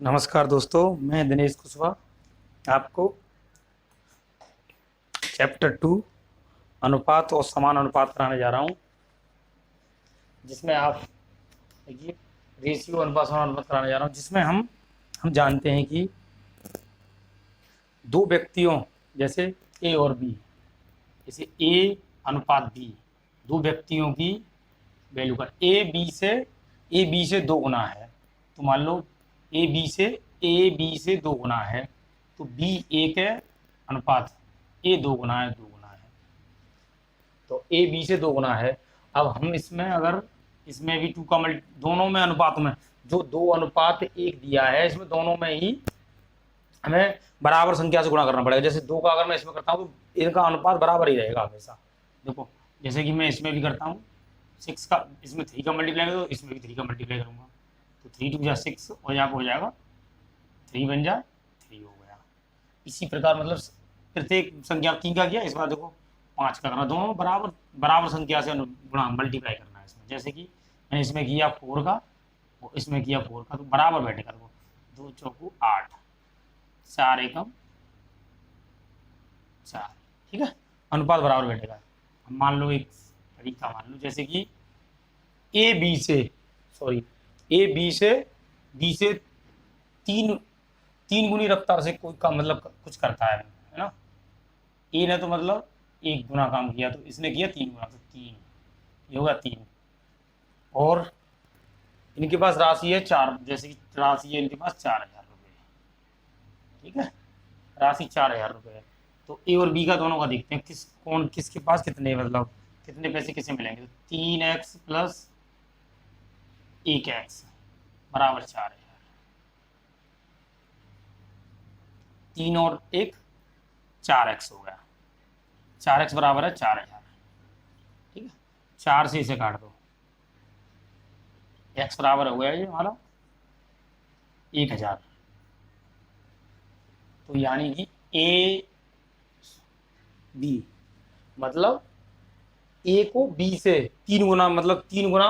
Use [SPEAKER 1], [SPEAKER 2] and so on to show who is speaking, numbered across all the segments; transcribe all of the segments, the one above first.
[SPEAKER 1] नमस्कार दोस्तों, मैं दिनेश कुशवाहा आपको चैप्टर 2 अनुपात और समान अनुपात कराने जा रहा हूं, जिसमें आप देखिए रेशियो अनुपात समान अनुपात कराने जा रहा हूं, जिसमें हम जानते हैं कि दो व्यक्तियों जैसे ए और बी, जैसे ए अनुपात बी, दो व्यक्तियों की वैल्यू का ए बी से दो गुना है। तो मान लो ए बी से दो गुना है, तो बी एक है अनुपात ए दो गुना है, तो ए बी से दो गुना है। अब हम इसमें अगर इसमें भी टू का मल्टी दोनों में अनुपात में जो दो अनुपात एक दिया है, इसमें दोनों में ही हमें बराबर संख्या से गुणा करना पड़ेगा। जैसे दो का अगर मैं इसमें करता हूँ तो इनका अनुपात बराबर ही रहेगा हमेशा। देखो जैसे कि मैं इसमें भी करता हूँ, सिक्स का इसमें थ्री का मल्टीप्लाई करो, तो इसमें भी थ्री का मल्टीप्लाई करूँगा, तो थ्री टू जा सिक्स और यहाँ हो जाएगा थ्री बन जाए थ्री हो गया। इसी प्रकार मतलब प्रत्येक संख्या तीन का किया, इस बार देखो पाँच का करना, दोनों बराबर बराबर संख्या से गुणा मल्टीप्लाई करना है इसमें। जैसे कि मैंने इसमें किया फोर का और इसमें किया फोर का, तो बराबर बैठेगा। देखो दो चौकू आठ, चार एकम चार, ठीक है, अनुपात बराबर बैठेगा। अब मान लो एक तरीका मान लो, जैसे कि ए बी से बी से तीन तीन गुनी रफ्तार से कोई काम मतलब कुछ करता है ना। ए ने तो मतलब एक गुना काम किया, तो इसने किया तीन गुना, तो तीन ये होगा तीन। और इनके पास राशि है चार, जैसे कि राशि है इनके पास 4,000 रुपये, ठीक है, राशि 4,000 रुपये है। तो ए और बी का दोनों का देखते हैं किसके पास कितने मतलब कितने पैसे किसे मिलेंगे। तो 3x प्लस 1x बराबर 4,000, तीन और एक 4x हो गया, 4x बराबर है 4,000, ठीक है। चार से इसे काट दो, x बराबर हो गया ये हमारा 1,000। तो यानी कि ए बी मतलब ए को बी से तीन गुना मतलब तीन गुना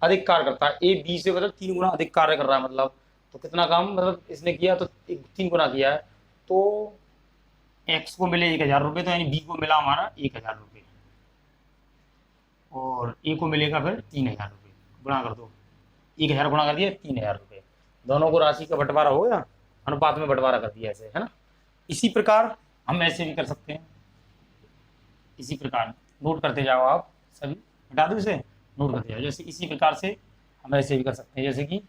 [SPEAKER 1] अधिक कार्य करता है, ए बी से मतलब तीन गुना अधिक कार्य कर रहा है। मतलब तो कितना काम मतलब इसने किया, तो तीन गुना किया है, तो एक्स को मिले 1,000 रुपये, तो यानी बी को मिला हमारा 1,000 रुपये, और ए को मिलेगा फिर 3,000 रुपये। गुणा कर दो, 1,000 गुणा कर दिया 3,000 रुपये, दोनों को राशि का बंटवारा हो गया, अनुपात में बंटवारा कर दिया ऐसे, है ना। इसी प्रकार हम ऐसे भी कर सकते हैं, इसी प्रकार नोट करते जाओ आप सभी, हटा दो इसे, नोट करते जाओ। जैसे इसी प्रकार से हम ऐसे भी कर सकते हैं, जैसे कि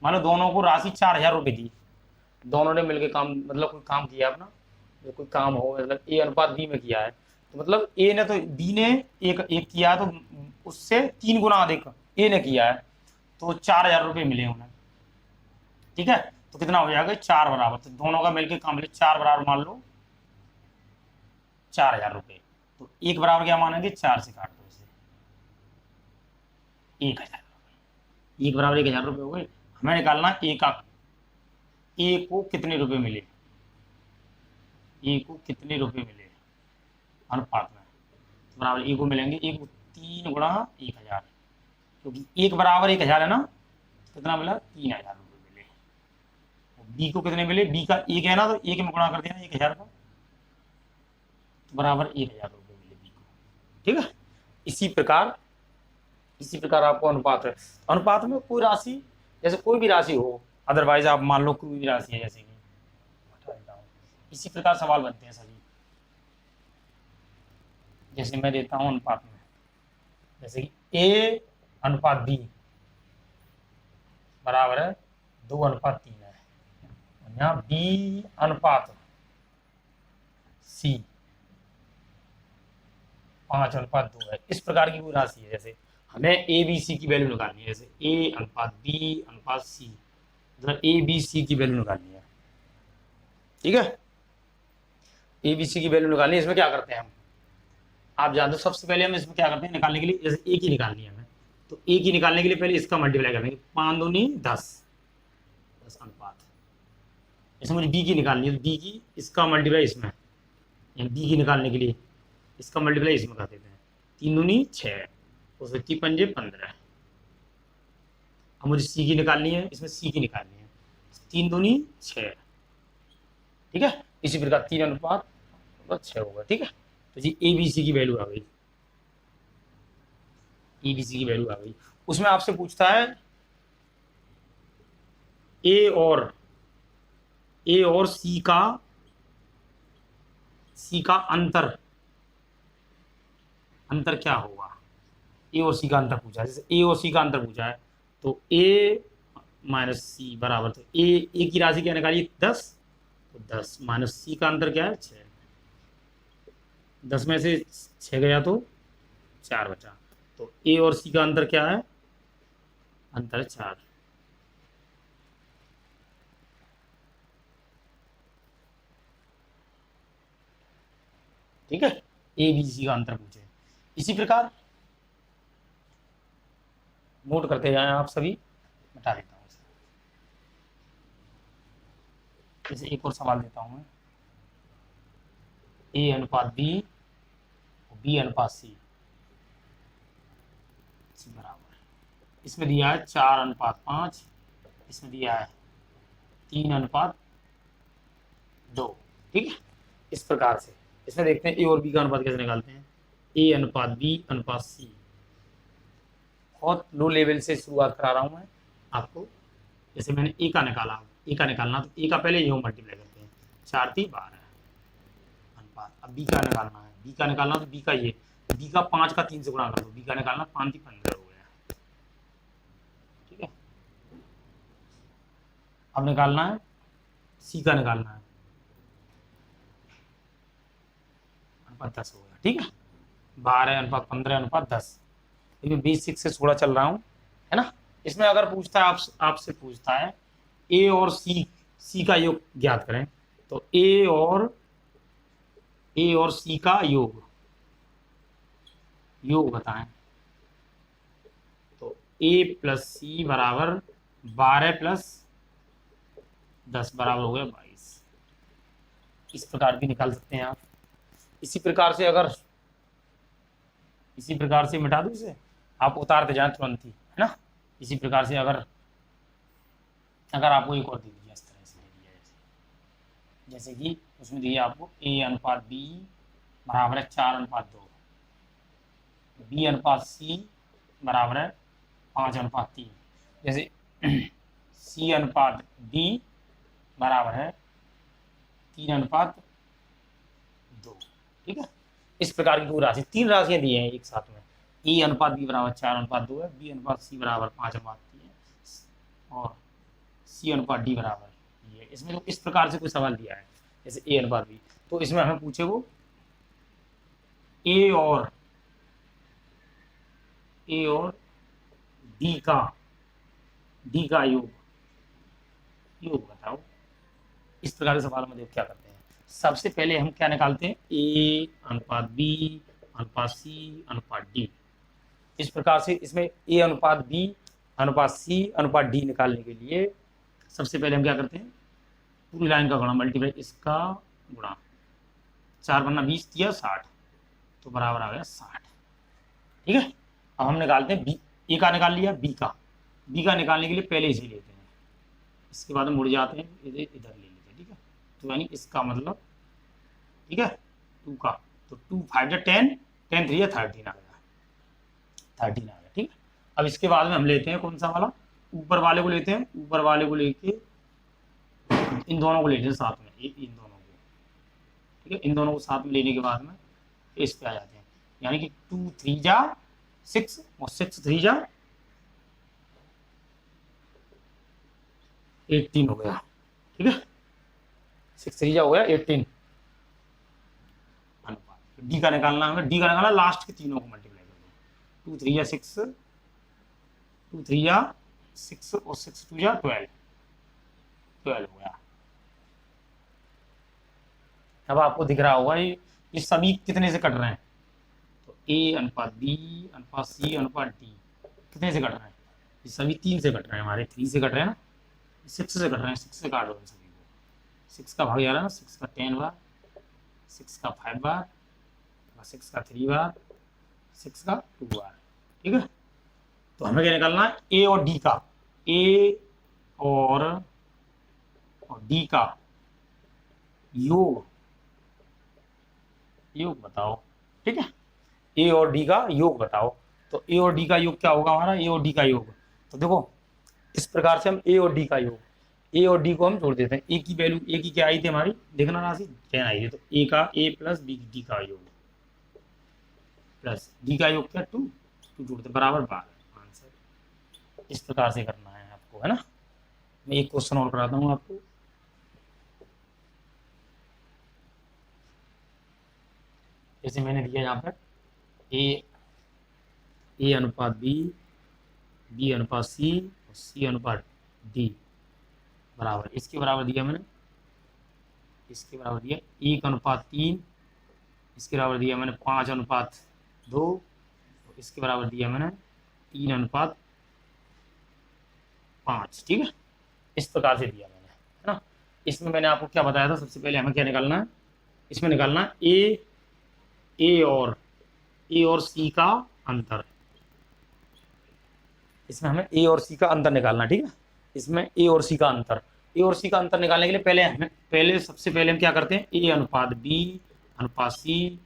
[SPEAKER 1] मान लो दोनों को राशि 4,000 रुपये दी, दोनों ने मिलकर काम मतलब कोई काम किया अपना, जो कोई काम हो मतलब ए अनुपात बी में किया है, तो मतलब ए ने तो बी ने एक एक किया है, तो उससे तीन गुना अधिक ए ने किया है, तो 4,000 रुपये मिले उन्हें, ठीक है। तो कितना हो जाएगा, चार बराबर, तो दोनों का मिलकर काम मिले चार बराबर, मान लो 4,000 रुपये। तो एक बराबर क्या मानेंगे, चार से काट दो इसे, 1,000 रुपये, एक बराबर 1,000 रुपये हो गए। हमें निकालना ए को कितने रुपए मिले, ए को कितने रुपए मिले अनुपात में, तो बराबर ए को मिलेंगे, ए को तीन गुणा 1,000, क्योंकि एक बराबर 1,000 है ना, कितना मिला 3,000 रुपये मिले। बी को कितने मिले, बी का एक है ना, तो एक में गुणा कर देना 1,000 का, तो बराबर 1,000 रुपये मिले बी को, ठीक है। इसी प्रकार आपको अनुपात में कोई राशि, जैसे कोई भी राशि हो, अदरवाइज आप मान लो कोई भी राशि है, जैसे कि इसी प्रकार सवाल बनते हैं सभी। जैसे मैं देता हूं अनुपात में, जैसे कि ए अनुपात बी बराबर है 2:3 है, यहाँ बी अनुपात सी 5:2 है। इस प्रकार की कोई राशि है, जैसे हमें ए बी सी की वैल्यू निकालनी है, जैसे ए अनुपात बी अनुपात सी, मतलब ए बी सी की वैल्यू निकालनी है, ठीक है। ए बी सी की वैल्यू निकालनी है, इसमें क्या करते हैं हम, आप जानते हो सबसे पहले हम इसमें क्या करते हैं निकालने के लिए, जैसे ए की निकालनी है हमें, तो ए की निकालने के लिए पहले इसका मल्टीप्लाई करेंगे, 5 दूनी 10 अनुपात। जैसे मुझे बी की निकालनी है, तो बी की इसका मल्टीप्लाई इसमें, यानी बी की निकालने के लिए इसका मल्टीप्लाई इसमें कर देते हैं, 3 दूनी 6, उसमें 3 पंजे 15। अब मुझे सी की निकालनी है, इसमें सी की निकालनी है, 3 दूनी 6, ठीक है। इसी प्रकार 3:6 होगा, ठीक है। तो जी ए बी सी की वैल्यू आ गई, ए बी सी की वैल्यू आ गई। उसमें आपसे पूछता है ए और सी का अंतर क्या होगा। ए और सी का अंतर पूछा है, जैसे ए और सी का अंतर पूछा है तो ए माइनस सी बराबर, तो ए की राशि क्या निकालिए 10, तो 10 माइनस सी का अंतर क्या है 6, 10 में से 6 गया तो 4 बचा, तो ए और सी का अंतर क्या है, अंतर 4। ठीक है, ए बी सी का अंतर पूछे। इसी प्रकार नोट करते जाएं आप सभी, बता देता हूँ इसे। जैसे एक और सवाल देता हूँ मैं, ए अनुपात बी, बी अनुपात सी बराबर, इसमें दिया है 4:5, इसमें दिया है 3:2, ठीक है। इस प्रकार से इसमें देखते हैं ए और बी का अनुपात कैसे निकालते हैं। ए अनुपात बी अनुपात सी, बहुत लो लेवल से शुरुआत करा रहा हूँ मैं आपको। जैसे मैंने ए का निकाला, ए का निकालना तो ए का पहले ये मल्टीप्लाई करते हैं, 4 3 12 अनुपात। अब बी का निकालना है, बी का निकालना तो बी का ये, बी का 5 का 3 से गुणा कर दो, बी का निकालना 5 3 15 हो गया, ठीक है। अब निकालना है सी का, निकालना है अनुपात 10 हो गया, ठीक है। 12:15:10, मैं बेसिक से थोड़ा चल रहा हूँ, है ना। इसमें अगर पूछता है आपसे पूछता है ए और सी का योग ज्ञात करें, तो ए और सी का योग बताएं, तो ए प्लस सी बराबर 12 प्लस 10 बराबर हो गया 22। इस प्रकार भी निकाल सकते हैं आप। इसी प्रकार से मिटा दो इसे, आप उतारते जाएं तुरंत ही, है ना। इसी प्रकार से अगर आपको एक और दे दिया, इस तरह से दे दिया, जैसे कि उसमें दिया आपको ए अनुपात बी बराबर है 4:2, बी अनुपात सी बराबर है 5:3, जैसे सी अनुपात डी बराबर है 3:2, ठीक है। इस प्रकार की दो राशि, 3 राशियां दी हैं एक साथ में। ए अनुपात बी बराबर 4:2 है, बी अनुपात सी बराबर 5:3 है, और सी अनुपात डी बराबर ये। इसमें तो इस प्रकार से कोई सवाल दिया है, जैसे ए अनुपात बी, तो इसमें हमें पूछे वो ए और डी का योग बताओ। इस प्रकार के सवाल में देखो क्या करते हैं। सबसे पहले हम क्या निकालते हैं, ए अनुपात बी अनुपात सी अनुपात डी। इस प्रकार से इसमें ए अनुपात बी अनुपात सी अनुपात डी निकालने के लिए सबसे पहले हम क्या करते हैं, पूरी लाइन का गुणा मल्टीप्लाई इसका गुणा, 4×20 दिया 60, तो बराबर आ गया 60, ठीक है। अब हम निकालते हैं बी, ए का निकाल लिया, बी का निकालने के लिए पहले इसे लेते हैं, इसके बाद हम मुड़ जाते हैं इधर ले लेते हैं, ठीक है। तो यानी इसका मतलब, ठीक है, 2 का, तो 2 5 10 10 3 13 आ गया, 13 आ गया, ठीक है। अब इसके बाद में हम लेते हैं कौन सा वाला, ऊपर वाले को लेते हैं, ऊपर वाले को लेके इन दोनों को लेते हैं साथ में, इन दोनों को, ठीक है। इन दोनों को साथ में लेने के बाद में इस पे आ जाते हैं, यानी कि 2 3 जा 6 और 6 3 जा 18 हो गया, ठीक है। 6 3 जा हो गया 18 अनुपात। डी का निकालना हमें, डी का निकालना लास्ट के तीनों को मल्टीप्लाई कर दो, 2 3 जा 6 2 3 जा 6 और 6 2 जा 12 हो गया। अब आपको दिख रहा होगा ये सभी कितने से कट रहे हैं, तो ए अनुपात बी अनुपात सी अनुपात डी कितने से कट रहे हैं, ये सभी 3 से कट रहे हैं, हमारे 3 से कट रहे हैं ना, 6 से कट रहे हैं, 6 से काट दो इन सभी को, 6 का भाग 11, 6 का 10 बार, 6 का 5 बार, 6 का 3 बार, 6 का 2 बार, ठीक है। तो हमें क्या निकालना है, ए और डी का, ए और डी का योग बताओ। ठीक है, ए और डी का योग बताओ। तो ए और डी का योग क्या होगा हमारा, ए और डी का योग। तो देखो इस प्रकार से हम ए और डी का योग, ए और डी को हम जोड़ देते हैं। ए की वैल्यू, ए की क्या आई थी हमारी, देखना राशि 10 आई थी। तो ए का ए प्लस बी डी का योग प्लस डी का योग क्या 2 जोड़ते बराबर 12। आंसर इस प्रकार से करना है आपको, है ना। मैं एक क्वेश्चन और कराता हूँ आपको। जैसे मैंने दिया यहाँ पर ए अनुपात बी अनुपात सी और सी अनुपात डी बराबर, इसके बराबर दिया मैंने, इसके बराबर दिया 1:3, इसके बराबर दिया मैंने 5:2, इसके बराबर दिया मैंने 3:5। ठीक है, इस प्रकार से दिया मैंने, है ना। इसमें मैंने आपको क्या बताया था, सबसे पहले हमें क्या निकालना है, इसमें निकालना है ए और सी का अंतर। इसमें हमें ए और सी का अंतर निकालना, ठीक है। इसमें ए और सी का अंतर, ए और सी का अंतर निकालने के लिए सबसे पहले हम क्या करते हैं, ए अनुपात बी अनुपात सी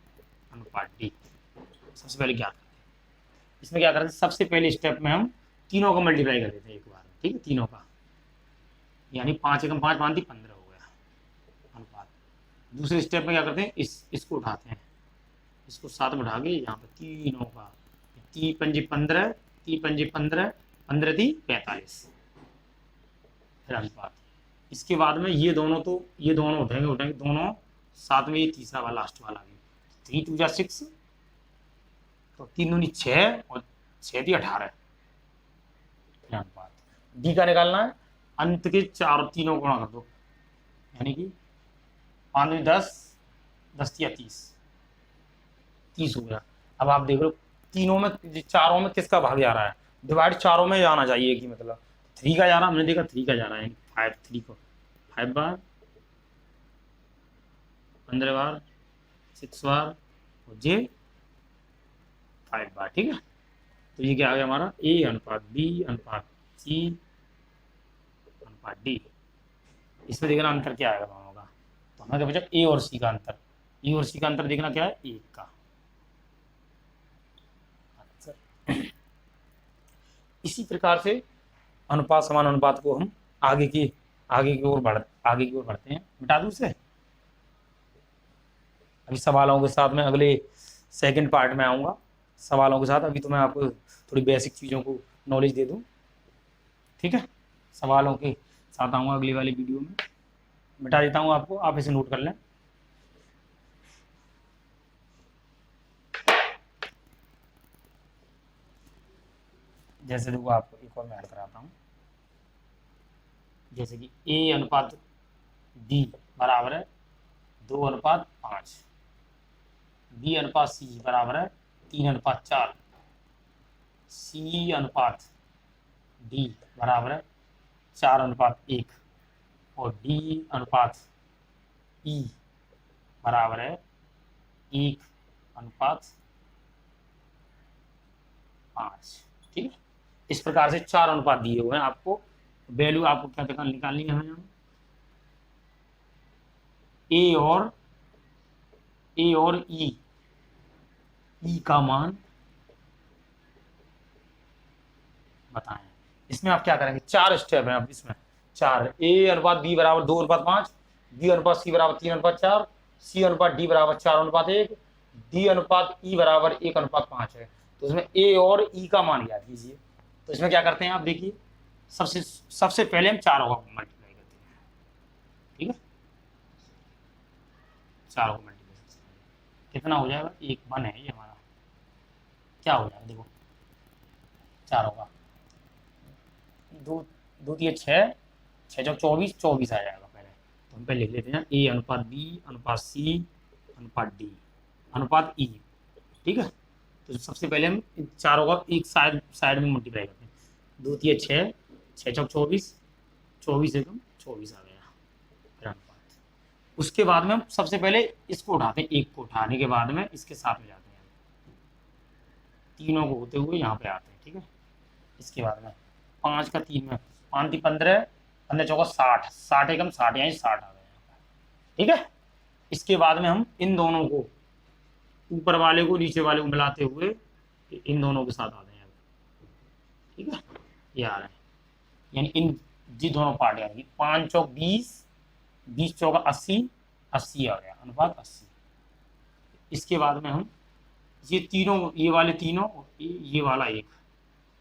[SPEAKER 1] अनुपात डी सबसे पहले क्या करते हैं। इसमें क्या करते हैं, सबसे पहले स्टेप में हम तीनों का मल्टीप्लाई कर देते हैं एक बार, ठीक है, तीनों का, यानी 5 एकम 5 5 15 हो गया अनुपात। दूसरे स्टेप में क्या करते हैं, इसको उठाते हैं, इसको साथ में उठा के यहाँ पे तीनों का 3 पंजी 15, 3 पंजी 15, 15 3 45 फिर अनुपात। इसके बाद में ये दोनों उठेंगे दोनों साथ में, ये तीसरा वाला लास्ट वाला भी 3 2 6, तो 3 दूनी 6 और 6 दी 18 फिर अनुपात। डी का निकालना है, अंत के तीनों गुणा कर दो, यानी कि 5 दूनी 10, 10 या 30 हो गया। अब आप देख लो तीनों में, चारों में किसका भाग जा रहा है, डिवाइड चारों में जाना चाहिए कि मतलब 3 का जा रहा है, हमने देखा 3 का जा रहा है, 3 को 5 बार, 15 बार, 6 बार और जे 5 बार। ठीक है, तो ये क्या आ गया हमारा, ए अनुपात बी अनुपात सी अनुपात डी। इसमें देखना अंतर क्या आएगा दोनों का, तो हमें क्या बचा, ए और सी का अंतर। ए और सी का अंतर देखना क्या है, 1 का। इसी प्रकार से अनुपात समान अनुपात को हम आगे की ओर बढ़ते हैं। मिटा दूं इसे, अभी सवालों के साथ में अगले सेकंड पार्ट में आऊँगा सवालों के साथ। अभी तो मैं आपको थोड़ी बेसिक चीज़ों को नॉलेज दे दूं, ठीक है। सवालों के साथ आऊँगा अगली वाली वीडियो में। मिटा देता हूँ आपको, आप इसे नोट कर लें। जैसे देखो आपको एक और मैं ऐड कराता हूँ, जैसे कि ए अनुपात डी बराबर है 2:5, बी अनुपात सी बराबर है 3:4, सी अनुपात डी बराबर है 4:1 और डी अनुपात ई बराबर है 1:5। ठीक है, इस प्रकार से 4 अनुपात दिए हुए हैं आपको। वैल्यू आपको क्या निकालनी है, हमें ए और ई का मान बताएं। इसमें आप क्या करेंगे, 4 स्टेप हैं अब इसमें, 4। ए अनुपात बी बराबर 2:5, बी अनुपात सी बराबर 3:4, सी अनुपात डी बराबर 4:1, डी अनुपात ई बराबर 1:5 है। तो इसमें ए और ई का मान याद कीजिए। तो इसमें क्या करते हैं आप देखिए, सबसे पहले हम 4 को मल्टीप्लाई करते हैं, ठीक है। 4 को मल्टीप्लाई कितना हो जाएगा, 1 1 है ये हमारा, क्या हो जाएगा देखो, 4 होगा 2 2 3 6 6 24 आ जाएगा पहले। तो हम पहले लिख लेते हैं ए अनुपात बी अनुपात सी अनुपात डी अनुपात ई, ठीक है। तो सबसे पहले हम इन चारों का एक साइड में मल्टीप्लाई करते हैं, 2 3 6 6 24 24 एकम 24 आ गया फिर अनुपात। उसके बाद में हम सबसे पहले इसको उठाते हैं, एक को उठाने के बाद में इसके साथ में जाते हैं, तीनों को होते हुए यहाँ पे आते हैं, ठीक है। इसके बाद में 5 का 3 में 5 3 15 15 चौका 60, 60 एकम 60, यानी 60 आ गया। ठीक है, इसके बाद में हम इन दोनों को, ऊपर वाले को नीचे वाले को मिलाते हुए इन दोनों के साथ आ गए। ठीक है, ये आ रहा है, यानी इन जी दोनों पार्ट, यानी 5 चौक 20, 20 चौका 80, 80 आ गया, अनुपात 80। इसके बाद में हम ये तीनों, ये वाले तीनों, ये वाला एक,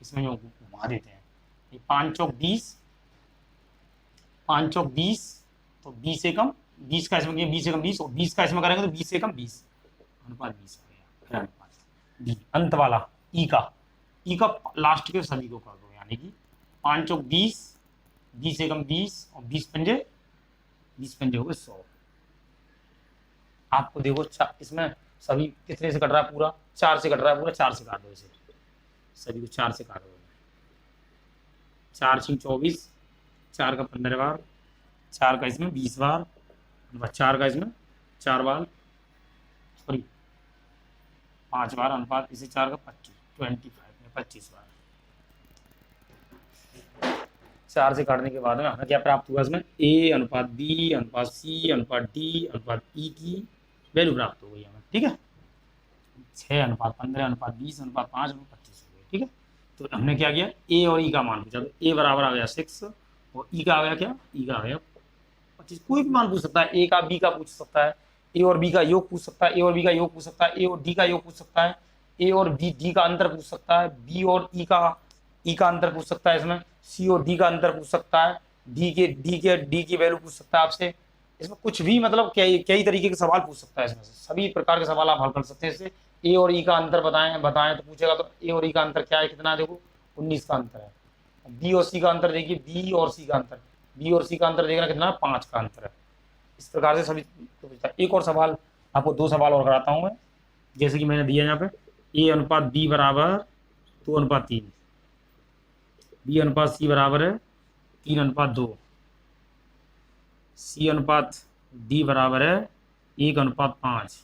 [SPEAKER 1] इसमें जो घुमा देते हैं, ये 5 चौक 20, 5 चौक 20, तो 20 एकम 20 का इसमें 20 एकम 20, और 20 का इसमें करेंगे तो 20 एकम 20, अनुपात 20 आ गया। फिर अनुपात डी, अंत वाला ई का लास्ट के सभी को कर दो, यानी कि 5 चौक 20, 20 एकम 20, और 20 पंजे हो गए 100। आपको देखो इसमें सभी कितने से कट रहा है, पूरा 4 से कट रहा है, पूरा 4 से काट दो, इसे सभी को 4 से काट दो। 4 6 24, 4 का 15 बार, 4 का इसमें 20 बार, 4 का इसमें 4 बार, सॉरी 5 बार, अनुपात इसे 4 का 25, 25 में 25 बार। 4 से काटने के बाद में हमें क्या प्राप्त हुआ, इसमें ए अनुपात बी अनुपात सी अनुपात डी अनुपात ई की वैल्यू प्राप्त हो गई हमें। ठीक है, 6 अनुपात 15 अनुपात 20 अनुपात 5 अनुपात 25 हो गए। ठीक है, तो हमने क्या किया, ए और ई का मान पूछा, तो ए बराबर आ गया 6, और ई का आ गया क्या, ई का आ गया 25। कोई भी मान पूछ सकता है, ए का बी का पूछ सकता है, ए और बी का योग पूछ सकता है, ए और बी का योग पूछ सकता है, ए और डी का योग पूछ सकता है, ए और बी डी का अंतर पूछ सकता है, बी और ई का अंतर पूछ सकता है, इसमें सी और डी का अंतर पूछ सकता है, डी की वैल्यू पूछ सकता है आपसे। इसमें कुछ भी मतलब कई तरीके के सवाल पूछ सकता है, इसमें से सभी प्रकार के सवाल आप हल कर सकते हैं। इससे ए और ई का अंतर बताएं तो पूछेगा, तो ए और ई का अंतर क्या है, कितना है, देखो 19 का अंतर है। बी और सी का अंतर देखिए, बी और सी का अंतर देखना कितना, 5 का अंतर है। इस प्रकार से सभी तो पूछता है। एक और सवाल, आपको 2 सवाल और कराता हूँ मैं, जैसे कि मैंने दिया यहाँ पे, ए अनुपात बी बराबर 2 अनुपात 3, बी अनुपात सी बराबर है 3 अनुपात 2, सी अनुपात डी बराबर है 1 अनुपात 5,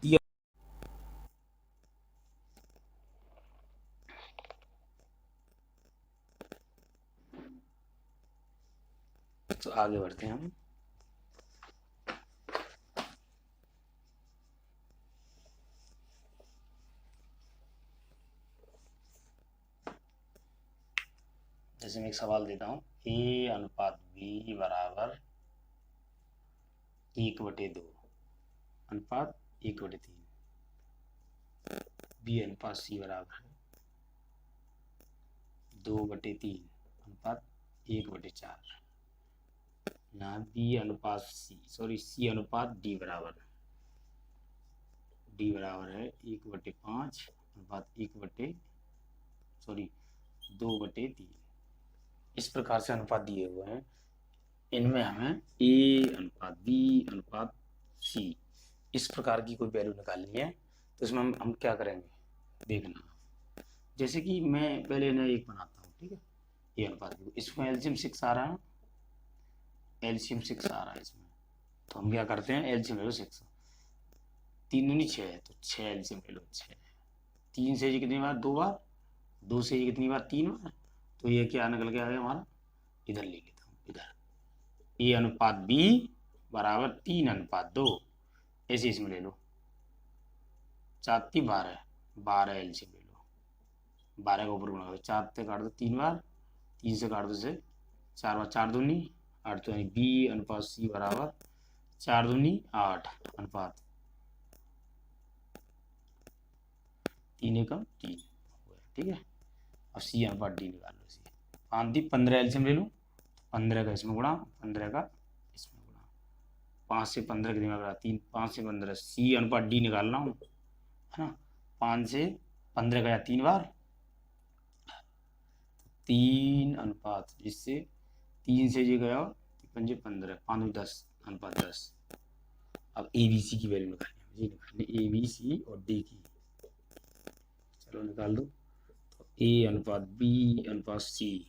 [SPEAKER 1] डी। तो आगे बढ़ते हैं हम। जैसे मैं एक सवाल देता हूँ, ए अनुपात बी बराबर 1/2 अनुपात 1/3, बी अनुपात सी बराबर है 2/3 अनुपात 1/4, यहाँ बी अनुपात सी अनुपात डी बराबर है 1/5 अनुपात 2/3। इस प्रकार से अनुपात दिए हुए हैं, इनमें हमें ए अनुपात बी अनुपात सी इस प्रकार की कोई वैल्यू निकालनी है। तो इसमें हम क्या करेंगे, देखना। जैसे कि मैं पहले इन्हें एक बनाता हूँ, ठीक है, ए अनुपात बी, इसमें एलसीएम 6 आ रहा है, एलसीएम 6 आ रहा है इसमें, तो हम क्या करते हैं, एलसीएम ले लो 6, 3 दूनी 6 है, तो 6 एलसीएम ले लो 6, 3 से ये कितनी बार, 2 बार, 2 से ये कितनी बार, 3 बार, तो ये क्या निकल के आ गया हमारा, इधर ले लेता हूँ, इधर ए अनुपात बी बराबर 3 अनुपात 2, ऐसे इसमें ले लो, 4 3 12 एलसीएम ले लो, 12 का ऊपर गुणा, 4 से काट दो 3 बार, 3 से काट दो से 4 बार, 4 दूनी 8, तो बी अनुपात सी बराबर 4 दूनी 8 अनुपात 3 एकम 3। ठीक है, अब सी अनुपात डी निकाल लो। सी 5 दी 15 एलसीएम ले लूँ, 15 का इसमें गुणा, 15 का इसमें गुणा, 5 से 15 कितनी बार, 3, 5 से 15, सी अनुपात डी निकालना हूँ, है ना। 5 से 15 गया 3 बार, 3 अनुपात, जिससे 3 से ये गया 5 15, 5 10 अनुपात 10। अब ए बी सी की वैल्यू निकालनी है, ए बी सी और डी की, चलो निकाल दो। तो ए अनुपात बी अनुपात सी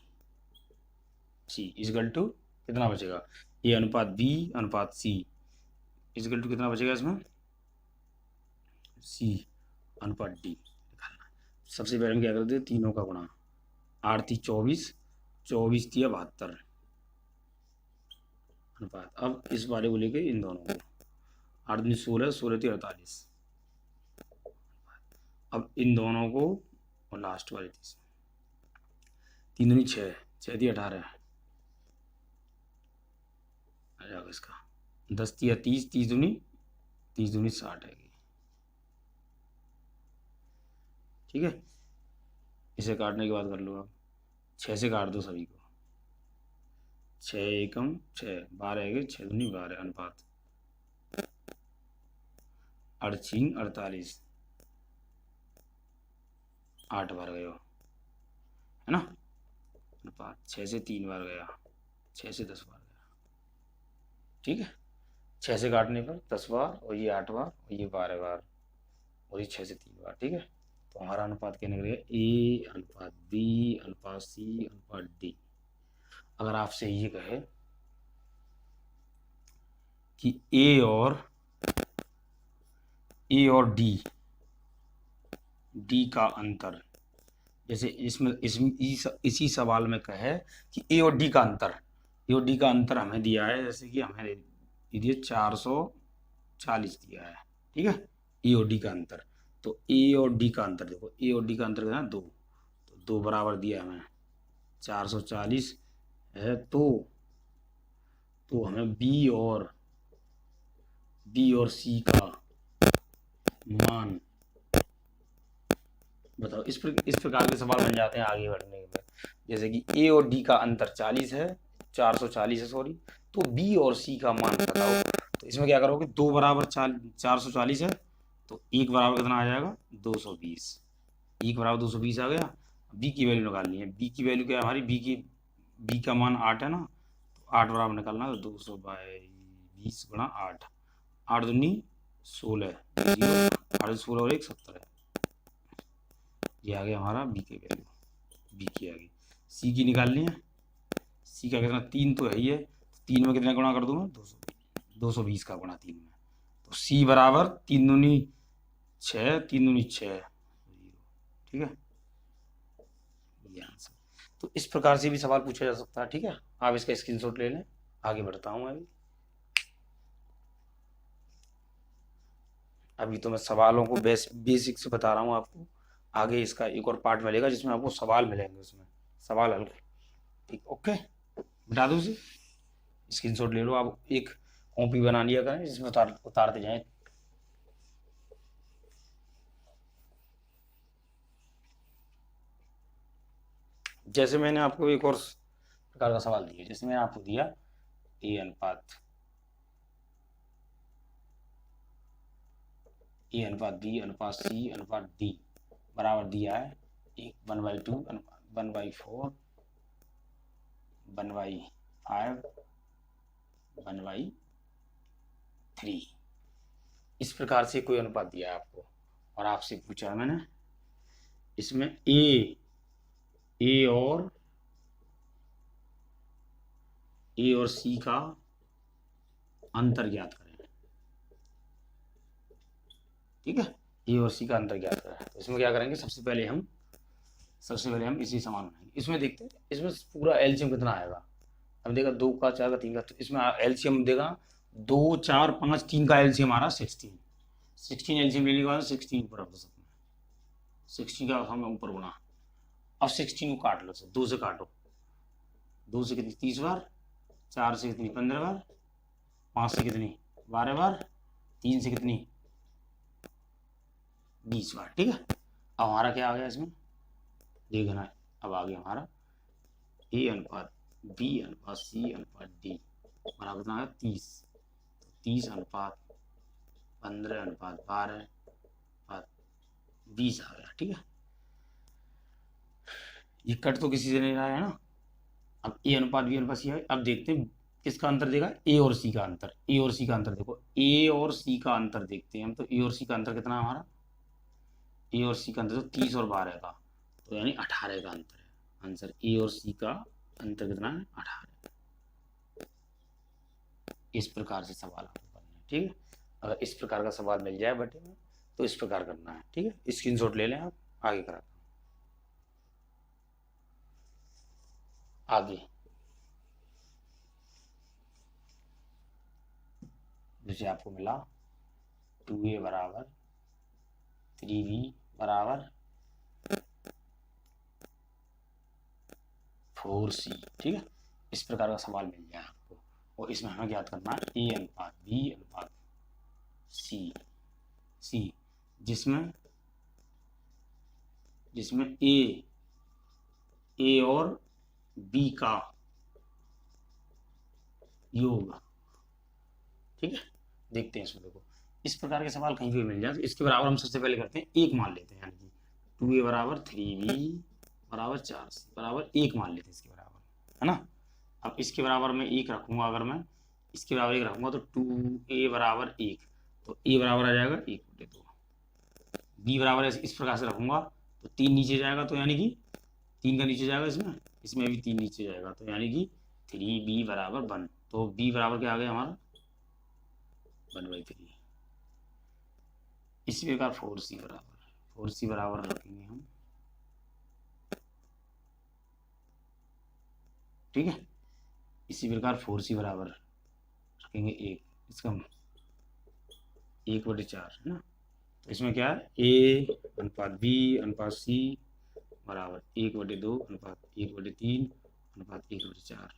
[SPEAKER 1] इजकल टू कितना बचेगा, ए अनुपात बी अनुपात सी इजकल टू कितना बचेगा इसमें, सी अनुपात डी निकालना। सबसे पहले हम क्या करते हैं, तीनों का गुणा, 8 3 24, 24 दिया 72 अनुपात। अब इस वाले को लेके इन दोनों को 8 दूनी 16, 16 थी 48। अब इन दोनों को और लास्ट वाली 3 दूनी 6, 6 थी 18 आ जाएगा इसका। 10 दिया 30, 30 दूनी 60 है। ठीक है, इसे काटने के बाद कर लो आप। 6 से काट दो सभी को। 6 एकम 6, 12 है 6 दूनी 12 अनुपात 8 6 48, 8 बार गए हो है ना अनुपात। 6 से 3 बार गया, 6 से 10 बार गया। ठीक है, 6 से काटने पर 10 बार और ये 8 बार और ये 12 बार और ये 6 से 3 बार। ठीक है, तो हमारा अनुपात क्या निकलेगा? ए अनुपात बी अनुपात सी अनुपात डी। अगर आपसे ये कहे कि ए और डी का अंतर, जैसे इसमें इसी सवाल में कहे कि ए और डी का अंतर हमें दिया है, जैसे कि हमें दिया 440 दिया है। ठीक है, ए और डी का अंतर। तो ए और डी का अंतर देखो, ए और डी का अंतर कितना? 2। तो 2 बराबर दिया हमें 440 है। तो हमें बी और सी का मान बताओ। इस प्रकार के सवाल बन जाते हैं आगे बढ़ने में। जैसे कि ए और डी का अंतर 40 है, 440 है सॉरी, तो बी और सी का मान बताओ। तो इसमें क्या करोगे? 2 बराबर 440 है, तो 1 बराबर कितना आ जाएगा? 220। 1 बराबर 220 आ गया। बी की वैल्यू निकालनी है। बी की वैल्यू क्या है हमारी? बी का मान 8 है ना, तो 8 बराबर निकालना है। तो 220 गुणा 8, 8 दूनी 16, 8 16 और 1 17 है। ये आ गया हमारा बी की वैल्यू। बी की आ गई। सी की निकालनी है। सी का कितना? 3 तो है ही है। 3 में कितना गुणा कर दूंगा? 220 का गुणा 3 में। तो सी बराबर 3 दूनी 6, 3 दूनी 6। ठीक है, ये आंसर। तो इस प्रकार से भी सवाल पूछा जा सकता है। ठीक है, आप इसका स्क्रीनशॉट ले लें। आगे बढ़ता हूँ मैं अभी तो मैं सवालों को बेसिक से बता रहा हूँ आपको। आगे इसका एक और पार्ट मिलेगा जिसमें आपको सवाल मिलेंगे, उसमें सवाल हल। ठीक, ओके, बता दो उसे। स्क्रीनशॉट ले लो आप, एक कॉपी बना लिया करें जिसमें उतारते जाएं। जैसे मैंने आपको एक और प्रकार का सवाल दिया, जैसे मैंने आपको दिया ए अनुपात बी अनुपात सी अनुपात डी बराबर दिया है 1/2, 1/4, 1/5, 1/3। इस प्रकार से कोई अनुपात दिया है आपको और आपसे पूछा है मैंने इसमें ए और सी का अंतर ज्ञात करें। ठीक है, ए और सी का अंतर ज्ञात करें। तो इसमें क्या करेंगे? सबसे पहले हम इसी समान बनाएंगे। इसमें देखते हैं इसमें पूरा एलसीएम कितना आएगा। अब देखा 2 का 4 का 3 का, तो इसमें एलसीएम देगा 2 4 5 3 का एलसीएम आ रहा 16 एलसीएम लेने के बाद 16 ऊपर रख दो। 16 का हमें ऊपर गुणा। अब 16 को काट लो, 2 से काटो। 2 से कितनी? 30 बार। 4 से कितनी? 15 बार। 5 से कितनी? 12 बार। 3 से कितनी? 20 बार। ठीक है, अब हमारा क्या आ गया इसमें देखना है। अब आ गया हमारा ए अनुपात बी अनुपात सी अनुपात डी बराबर कितना है? 30। 30 अनुपात 15 अनुपात 12 अनुपात 20 आ गया। ठीक है, ये कट तो किसी से नहीं रहा है ना। अब ए अनुपात बी अनुपात सी है। अब देखते हैं किसका अंतर देगा? ए और सी का अंतर। ए और सी का अंतर देखो, ए और सी का अंतर देखते हैं हम। तो ए और सी का अंतर कितना है हमारा? ए और सी का अंतर तो 30 और 12 का, तो यानी 18 का अंतर है। आंसर ए और सी का अंतर कितना है? 18। इस प्रकार से सवाल आपको करना है। ठीक है, अगर इस प्रकार का सवाल मिल जाए बटे में तो इस प्रकार करना है। ठीक है, स्क्रीनशॉट ले लें आप, आगे करा। आगे जैसे आपको मिला 2a बराबर 3b बराबर 4c, ठीक है। इस प्रकार का सवाल मिल जाए आपको, और इसमें हमें ज्ञात करना है a अनुपात b अनुपात c, जिसमें a और b का योग, ठीक है। देखते हैं इसमें, देखो इस प्रकार के सवाल कहीं भी मिल जाए तो इसके बराबर हम सबसे पहले करते हैं एक मान लेते हैं, यानी कि 2a बराबर 3b बराबर 4c बराबर एक मान लेते हैं इसके बराबर, है ना। अब इसके बराबर में एक रखूंगा, अगर मैं इसके बराबर एक रखूंगा तो 2a बराबर एक, तो a बराबर आ जाएगा 1/2, b बराबर इस प्रकार से रखूंगा तो 3 नीचे जाएगा, तो यानी कि 3 का नीचे जाएगा, इसमें भी 3 नीचे जाएगा, तो यानी कि 3b बराबर 1, तो b बराबर क्या आ गया हमारा 1/3। इसी प्रकार 4c बराबर रखेंगे हम, ठीक है। इसी प्रकार 4c बराबर रखेंगे एक, इसका 1/4 है ना। तो इसमें क्या है a अनुपात b अनुपात c बराबर 1/2 अनुपात 1/3 अनुपात 1/4।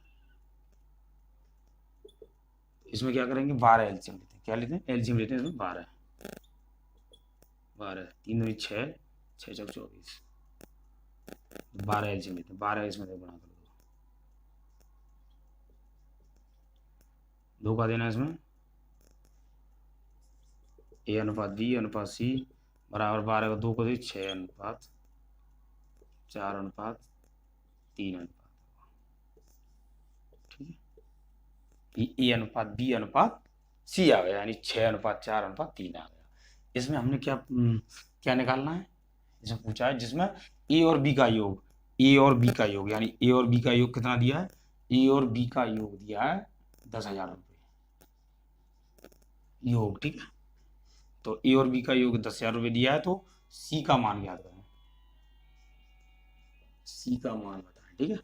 [SPEAKER 1] इसमें क्या करेंगे 12 एलसीएम लेते हैं, क्या लेते हैं एलसीएम लेते हैं, इसमें 12 3 दूनी 6 6 चौक 24, 12 एलसीएम लेते हैं, 12 इसमें गुणा कर दो, 2 का देना है इसमें a अनुपात b अनुपात c बराबर 12 का 2 को दे 6 अनुपात 4 अनुपात 3 अनुपात, ठीक है। a अनुपात b अनुपात c आ गया, यानी 6 अनुपात 4 अनुपात 3 आ गया। इसमें हमने क्या निकालना है, इसमें पूछा है जिसमें a और b का योग, यानी a और b का योग कितना दिया है, a और b का योग दिया है 10,000 रुपये योग, ठीक है। तो a और b का योग 10,000 रुपये दिया है, तो c का मान याद करें, c का मान बताएं, ठीक है।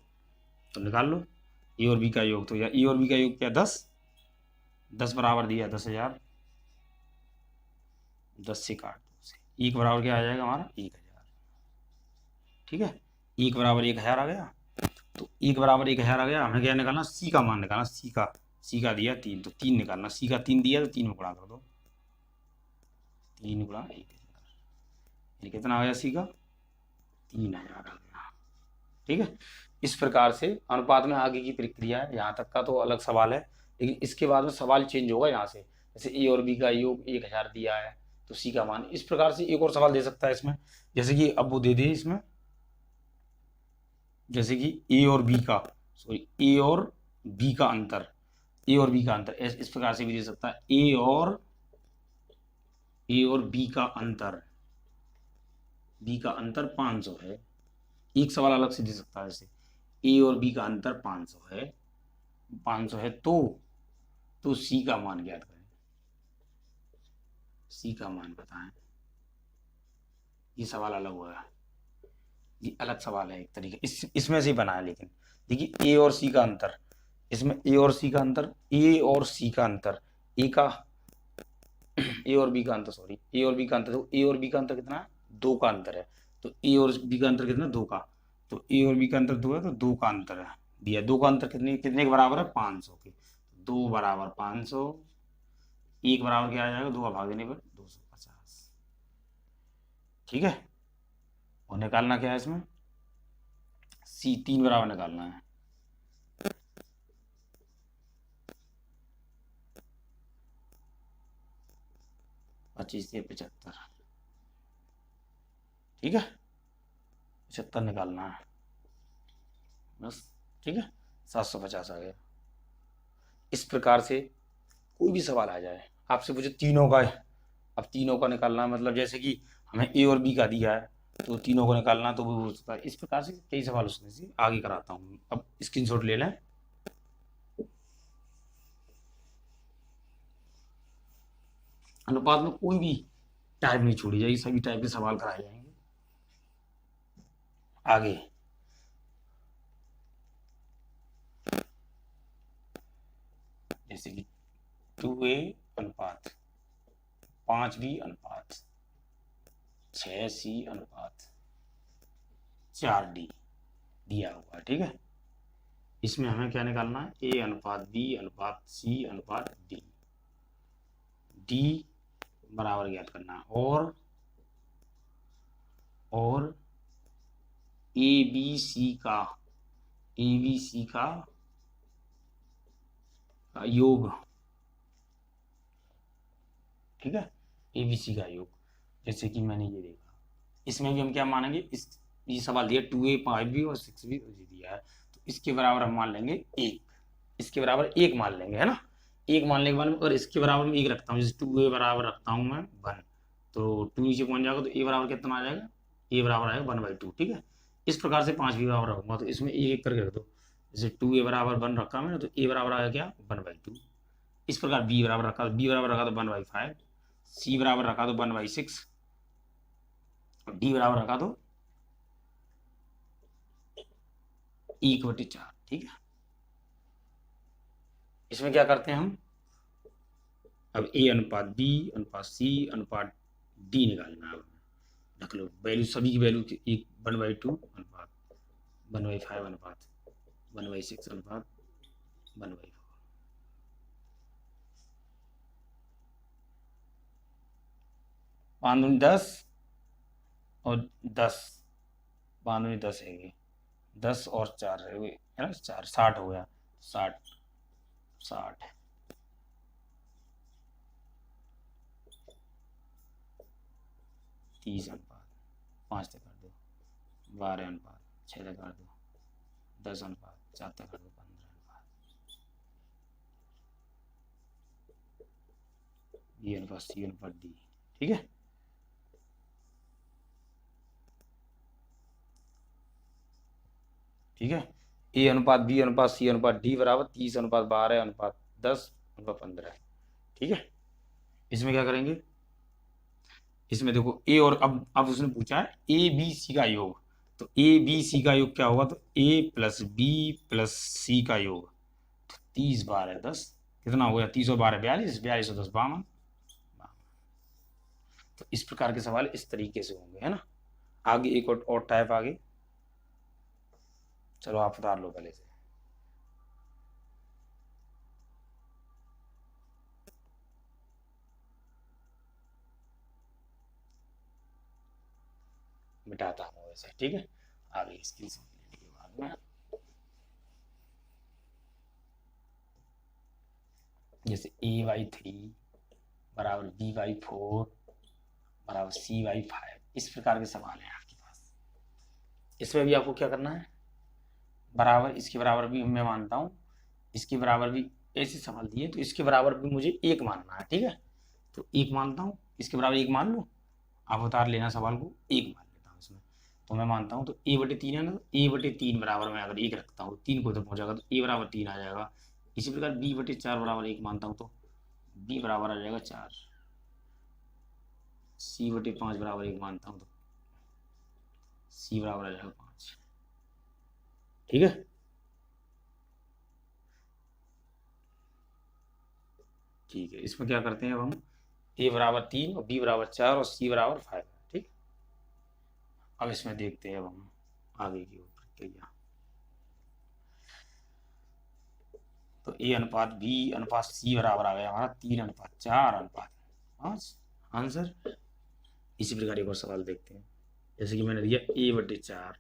[SPEAKER 1] तो निकाल लो a और b का योग, तो या a और b का योग क्या 10 बराबर दिया 10,000, 10 से काट दो, एक बराबर क्या आ जाएगा हमारा 1,000, ठीक है। एक बराबर 1,000 आ गया, तो एक बराबर 1,000 आ गया, हमें क्या निकालना सी का मान निकालना, सी का दिया 3, तो 3 निकालना, सी का 3 दिया तो 3 में गुणा कर दो, 3 गुणा 1,000, ये कितना आ गया सी का 3,000 आ गया, ठीक है। इस प्रकार से अनुपात में आगे की प्रक्रिया है, यहाँ तक का तो अलग सवाल है, लेकिन इसके बाद में सवाल चेंज होगा यहाँ से, जैसे ए और बी का योग 1,000 दिया है तो सी का मान, इस प्रकार से एक और सवाल दे सकता है इसमें, जैसे कि अब वो दे दे इसमें, जैसे कि ए और बी का अंतर, इस प्रकार से भी दे सकता है, ए और बी का अंतर 500 है, एक सवाल अलग से दे सकता है, जैसे ए और बी का अंतर 500 है तो सी का मान ज्ञात करें, सी का मान बताएं। ये सवाल अलग हुआ है, ये अलग सवाल है एक तरीके, इसमें से बना है, लेकिन देखिए ए और सी का अंतर, इसमें ए और सी का अंतर, ए और बी का अंतर, सॉरी ए और बी का अंतर, तो ए और बी का अंतर कितना है 2 का अंतर है, तो ए और बी का अंतर कितना 2 का, तो ए और बी का अंतर 2 है, तो 2 का अंतर है दिया, 2 का अंतर कितने के बराबर है 500 के, 2 बराबर 500, एक बराबर क्या आ जाएगा 2 का भाग देने पर 250, ठीक है। और निकालना क्या है इसमें सी 3 बराबर निकालना है, पच्चीस से 75, ठीक है, 75 निकालना है बस, ठीक है, 750 आ गया। इस प्रकार से कोई भी सवाल आ जाए आपसे पूछे तीनों का है, अब तीनों का निकालना, मतलब जैसे कि हमें ए और बी का दिया है तो तीनों को निकालना, तो वो हो सकता है, इस प्रकार से कई सवाल उसमें से आगे कराता हूँ। अब स्क्रीनशॉट ले लें, अनुपात में कोई भी टाइप नहीं छोड़ी जाएगी, सभी टाइप के सवाल कराए जाएंगे। आगे जैसे कि 2A अनुपात 5B अनुपात 6C अनुपात 4D दिया हुआ है। ठीक है, इसमें हमें क्या निकालना है, A अनुपात B अनुपात C अनुपात D बराबर ज्ञात करना है। और ABC का योग। ठीक है, ABC का योग। जैसे कि मैंने ये देखा, इसमें भी हम क्या मानेंगे, ये सवाल दिया 2A 5B और 6B दिया है, तो इसके बराबर हम मान लेंगे 1, इसके बराबर 1 मान लेंगे, है ना। 1 मानने के बाद और इसके बराबर में 1 रखता हूँ, जैसे 2A बराबर रखता हूँ मैं 1, तो 2 नीचे पहुंच जाएगा, तो A बराबर कितना आ जाएगा, A बराबर आएगा 1/2। ठीक है, इस प्रकार से 5B बराबर रखूंगा, तो इसमें एक एक करके रख दो। जैसे 2A बराबर 1 रखा मैंने, तो A बराबर आएगा क्या, 1/2। इस प्रकार B बराबर रखा, B बराबर रखा तो 1/5, C बराबर रखा तो 1/6, और D बराबर रखा तो 1/4। ठीक है, इसमें क्या करते हैं हम, अब A अनुपात B अनुपात C अनुपात D निकालना है। रख लो वैल्यू, सभी की वैल्यू 1/2 अनुपात 1/5 अनुपात 1/6 अनुपात 1/4। 5 दूनी 10 और 10, 5 दूनी 10 है, 10 और 4 है ना, 4 60 हो गया, 60 30 अनुपात 5 तक कर दो, 12 अनुपात 6 तक कर दो, 10 अनुपात 4 तक कर दो, 15 अनुपात B अनुपात C अनुपात D। ठीक है, ठीक है, A अनुपात B अनुपात C अनुपात D बराबर 30 अनुपात 12 अनुपात 10 अनुपात 15। ठीक है, इसमें क्या करेंगे, इसमें देखो A और अब उसने पूछा है ABC का योग, तो ABC का योग क्या होगा, तो A plus B plus C का योग, तो 30 12 10 कितना हो गया, 30 और 12 42, 42 और 10 52। तो इस प्रकार के सवाल इस तरीके से होंगे, है ना। आगे एक और टाइप आगे, चलो आप उतार लो पहले से। मिटाता हूँ वैसे। ठीक है, आगे इसकी के बाद में जैसे A/3 बराबर B/4 बराबर C/5, इस प्रकार के सवाल हैं आपके पास। इसमें भी आपको क्या करना है, बराबर, इसके बराबर भी मैं मानता हूँ, इसके बराबर भी ऐसे सवाल दिए, तो इसके बराबर भी मुझे 1 मानना है। ठीक है, तो 1 मानता हूँ, इसके बराबर 1 मान लो, आप उतार लेना सवाल को, 1 मान लेता हूँ इसमें, तो मैं मानता हूँ, तो A/3 है ना, A/3 बराबर मैं अगर 1 रखता हूँ, 3 को तो पहुँचागा, तो A बराबर 3 आ जाएगा। इसी प्रकार B/4 बराबर 1 मानता हूँ, तो B बराबर आ जाएगा 4। C/5 बराबर 1 मानता हूँ, तो C बराबर आ जाएगा 5। ठीक है, ठीक है, इसमें क्या करते हैं अब हम, A बराबर 3 और B बराबर 4 और C बराबर 5। ठीक, अब इसमें देखते हैं अब हम आगे की प्रक्रिया। तो A अनुपात B अनुपात C बराबर आ गया हमारा 3 अनुपात 4 अनुपात 5 आंसर। इसी प्रकार एक और सवाल देखते हैं, जैसे कि मैंने दिया A/4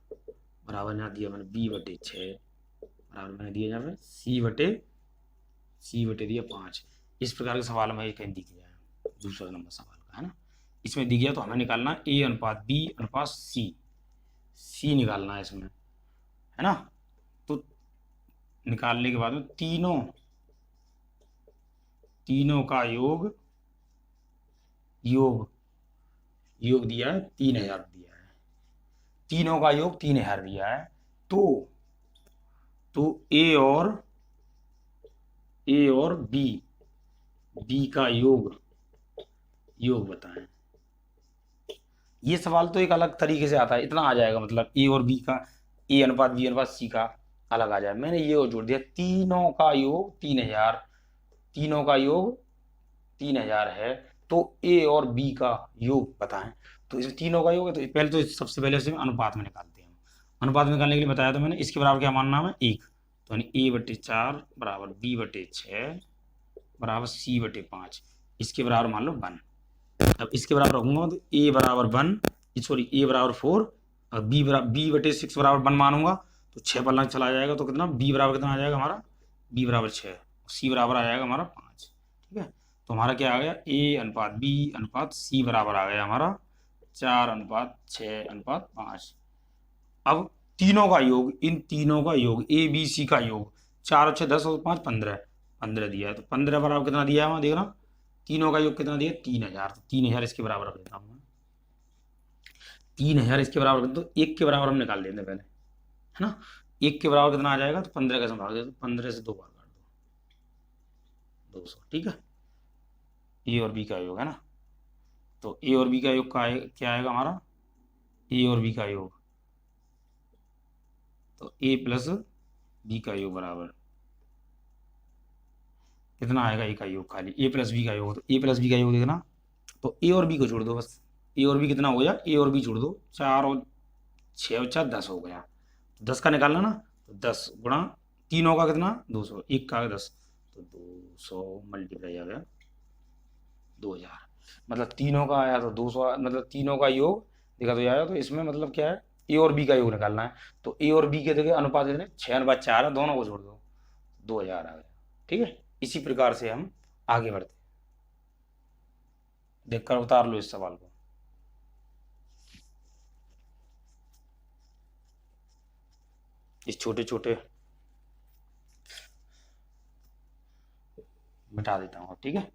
[SPEAKER 1] बराबर यहाँ दिया मैंने B/6 बराबर मैंने दिया यहाँ पे C बटे दिया 5। इस प्रकार के सवाल में कहीं दिख गया है, दूसरा नंबर सवाल का, है ना। इसमें दिख गया तो हमें निकालना A अनुपात B अनुपात C निकालना है इसमें, है ना। तो निकालने के बाद में तीनों का योग दिया है 3000 दिया है, तीनों का योग 3000 दिया है, तो A और B का योग बताएं। ये सवाल तो एक अलग तरीके से आता है, इतना आ जाएगा, मतलब A और B का, A अनुपात B अनुपात C का अलग आ जाए। मैंने ये और जोड़ दिया, तीनों का योग 3000 तीनों का योग 3000 है, तो ए और बी का योग बताएं। तो इस तीनों का योग है, तो पहले तो सबसे पहले इसे अनुपात में निकालते हैं। अनुपात में निकालने के लिए बताया था मैंने, इसके बराबर क्या मानना है, 1। तो यानी A/4 बराबर B/6 बराबर C/5, इसके बराबर मान लो 1। अब इसके बराबर रखूंगा तो A बराबर 1, सॉरी A बराबर 4 और B/6 बराबर 1 मानूंगा तो 6 पलना चला जाएगा, तो कितना B बराबर कितना आ जाएगा हमारा, B बराबर 6, C बराबर आ जाएगा हमारा 5। ठीक है, तो हमारा क्या आ गया, A/B/C बराबर आ गया हमारा 4/6/5। अब तीनों का योग, इन तीनों का योग ABC का योग 4 और 6 10 और 5 15, 15 दिया है, तो 15 बराबर कितना दिया है वहाँ देखना, तीनों का योग कितना दिया, 3000, तो 3000 इसके बराबर रख देता हूँ, 3000 इसके बराबर कर दो, तो 1 के बराबर हम निकाल लेते हैं पहले, है ना। 1 के बराबर कितना आ जाएगा, तो 15 का भाग दे, तो 15 से 2 बार काट दो, 200। ठीक है, ए और बी का योग है ना, तो ए और बी का योग का क्या आएगा हमारा, ए और बी का योग, तो ए प्लस बी का योग बराबर कितना आएगा, ए का योग खाली, ए प्लस बी का योग, तो ए प्लस बी का योग देखना, तो ए और बी को छोड़ दो बस, ए और बी कितना हो गया, ए और बी छोड़ दो, 4 और 6 और 4 10 हो गया, 10 का निकालना ना, तो 10 गुणा तीनों का कितना 200, एक का 10, तो 200 मल्टीप्लाई आ गया 2000, मतलब तीनों का आया तो 200, मतलब तीनों का योग देखा तो आया, तो इसमें मतलब क्या है, ए और बी का योग निकालना है, तो ए और बी के देखिए अनुपात कितने 6/4 है, दोनों को छोड़ दो, 2000 आ गया। ठीक है, इसी प्रकार से हम आगे बढ़ते हैं, देखकर उतार लो इस सवाल को। इस छोटे छोटे मिटा देता हूँ, ठीक है।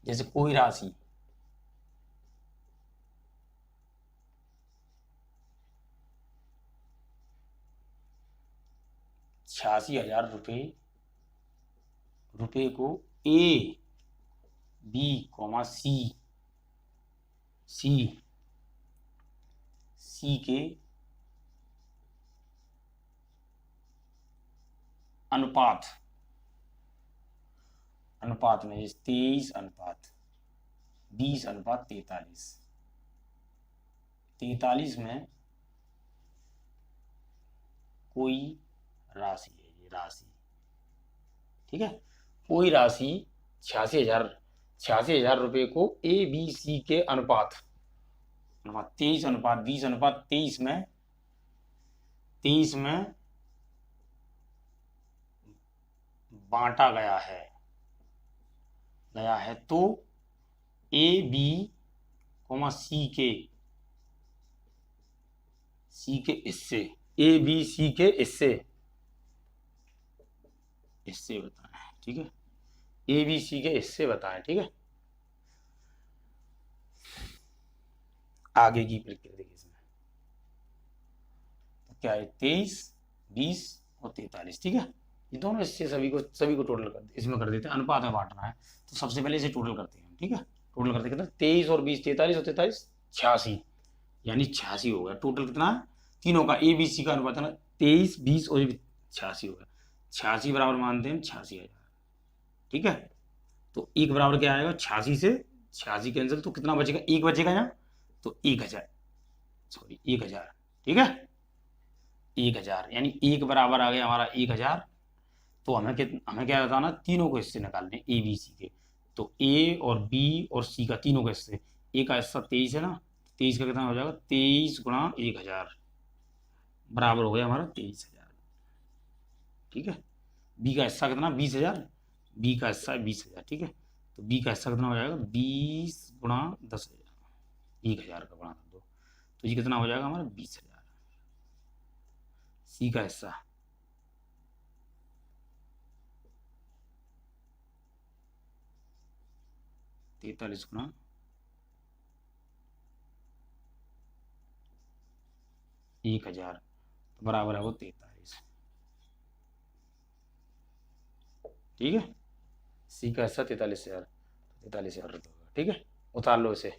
[SPEAKER 1] जैसे कोई राशि 86,000 रुपये को ए बी सी सी सी के अनुपात में 23/20/43, 43 में कोई राशि है, ये राशि, ठीक है, कोई राशि 86,000 रुपये को ए बी सी के अनुपात 23/20/23 में 23 में बांटा गया है, तो ए बी सी के हिस्से, ए बी सी के हिस्से बताएं, ठीक है, ए बी सी के हिस्से बताएं, ठीक है। आगे की प्रक्रिया देखिए, इसमें तो क्या है, 23, 20 और 43, ठीक है, ये दोनों हिस्से सभी को टोटल कर इसमें कर देते हैं, अनुपात में बांटना है, तो सबसे पहले इसे टोटल करते हैं, ठीक है। टोटल करते कितना, 23 और 20 43 और 43 86, यानी 86 हो गया टोटल, कितना है तीनों का ए बी सी का अनुपात है 23 20 और 86 हो गया, 86 बराबर मानते हैं 86,000, ठीक है। तो एक बराबर क्या आएगा, 86 से 86 कैंसिल, तो कितना बचेगा, एक बचेगा यहाँ, तो 1000, सॉरी 1000, ठीक है, 1000 यानी एक बराबर आ गया हमारा 1000। तो हमें क्या बताना, तीनों को हिस्से निकालने ए बी सी के, तो ए और बी और सी का तीनों का हिस्से, ए का हिस्सा 23 है ना, 23 का कितना हो जाएगा, 23 गुणा 1000 बराबर हो गया हमारा 23,000, ठीक है। बी का हिस्सा कितना 20,000, बी का हिस्सा 20,000, ठीक है, तो बी का हिस्सा कितना हो जाएगा 20 गुणा 10,000, 1000 का बना दो, तो ये कितना हो जाएगा हमारा 20,000। सी का हिस्सा 43 गुणा 1000 तो बराबर है वो 43, ठीक है। सी का हिस्सा 43,000, 43,000 रुपये होगा, ठीक है, उतार लो इसे।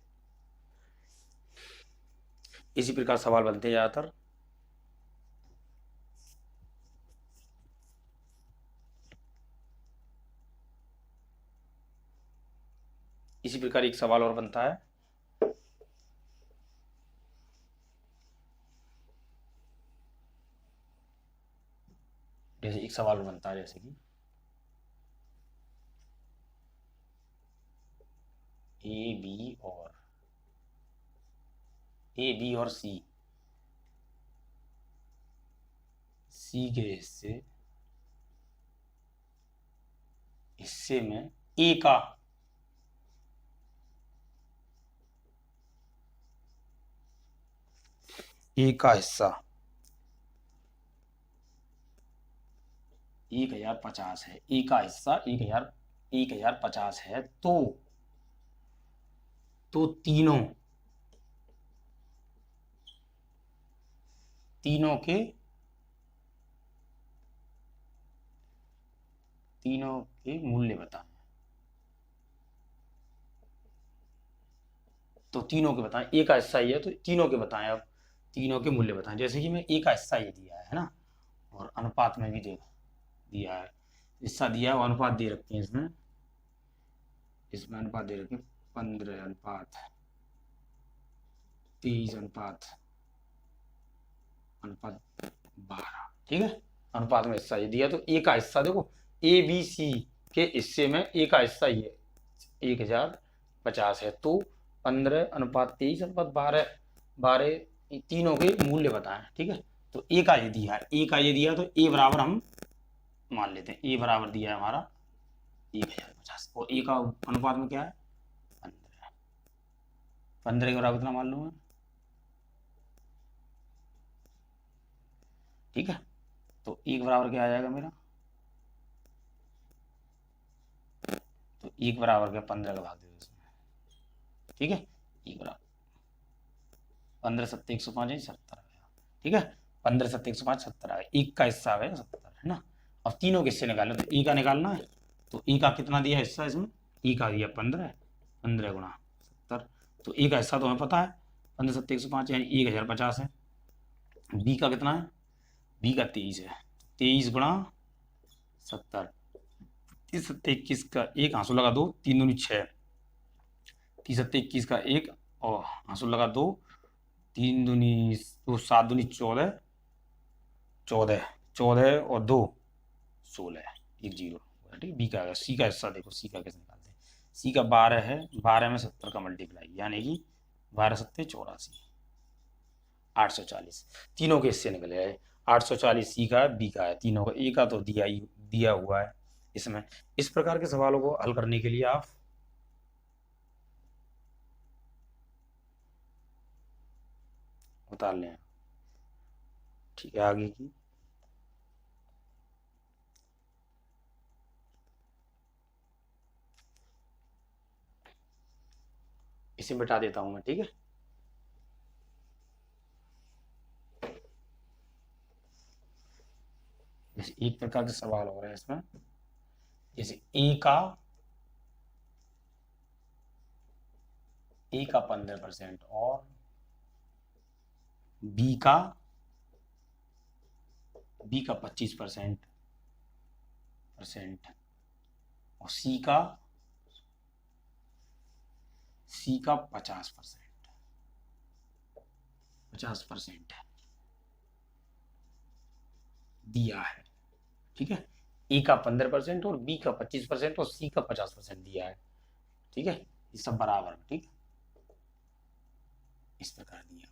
[SPEAKER 1] इसी प्रकार सवाल बनते हैं ज़्यादातर। इसी प्रकार एक सवाल और बनता है, जैसे एक सवाल बनता है जैसे कि ए बी और सी के हिस्से में ए का हिस्सा 1050 है। ए का हिस्सा 1050 है, तो तीनों के मूल्य बताएं। तो तीनों के बताएं, ए का हिस्सा ये है तो तीनों के बताएं। अब तीनों के मूल्य बताएं। जैसे कि मैं ए का हिस्सा ये दिया है ना, और अनुपात में भी दिया है, हिस्सा दिया है और अनुपात दे रखे हैं इसमें अनुपात दे रखे हैं 15:30:12, ठीक है। अनुपात में हिस्सा ये दिया, तो ए का हिस्सा देखो, ए बी सी के हिस्से में ए का हिस्सा ये 1050 है, तो 15:23:12 तीनों के मूल्य बताएं, ठीक है। तो ए का ये दिया तो ए बराबर हम मान लेते हैं, ए बराबर दिया है हमारा 1050, और ए का अनुपात में क्या है 15 के बराबर कितना मान लूंगा, ठीक है। तो एक बराबर क्या आ जाएगा मेरा, तो एक बराबर क्या 15 का भाग दे दो इसमें, ठीक है। एक बराबर 15×7=105 है 70 आ गया, ठीक है। 15×7=105 70 आ गया, एक का हिस्सा आ गया 70, है ना। अब तीनों के हिस्से निकालना, तो ए का निकालना है, तो ए का कितना दिया हिस्सा इसमें, ए का दिया 15, 15×70, तो ए का हिस्सा तो हमें पता है 15×7=105 यानी 1050 है। बी का कितना है, बी का 23 है, 23×70, 30×7=21 का एक आंसू लगा दो, 3×2=6, 30×7=21 का एक और आंसू लगा दो, 3×2 7×2 14, 14 और 2 16, 1 0, ठीक है। बी का, सी का हिस्सा देखो, सी का कैसे निकालते हैं, सी का 12 है, 12 में 70 का मल्टीप्लाई यानी कि 12×7=84, 840, तीनों के हिस्से निकले हैं 840, सी का बी का है, तीनों का, ए का तो दिया हुआ है इसमें। इस प्रकार के सवालों को हल करने के लिए आप उतार लें, ठीक है। आगे की इसे मिटा देता हूं मैं, ठीक है। जैसे एक प्रकार के सवाल हो रहे हैं इसमें, जैसे ए का 15% और बी का 25% और सी का 50% दिया है, ठीक है। ए का 15% और बी का 25% और सी का 50% दिया है, ठीक है। ये सब बराबर है, ठीक है। इस प्रकार दिया हुआ है,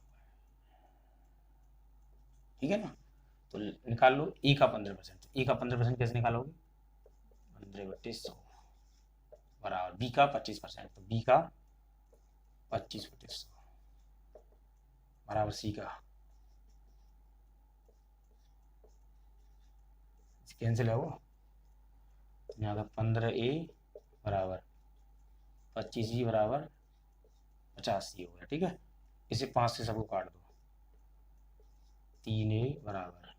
[SPEAKER 1] ठीक है ना। तो निकाल लो ए का 15%, ए का 15% कैसे निकालोगे, 15/100 बराबर बी का 25%, तो बी का 25/100 बराबर सी का, कैंसिल है वो, यहाँ का 15A बराबर 25E बराबर 50C हो गया, ठीक है। इसे 5 से सबको काट दो, 3A बराबर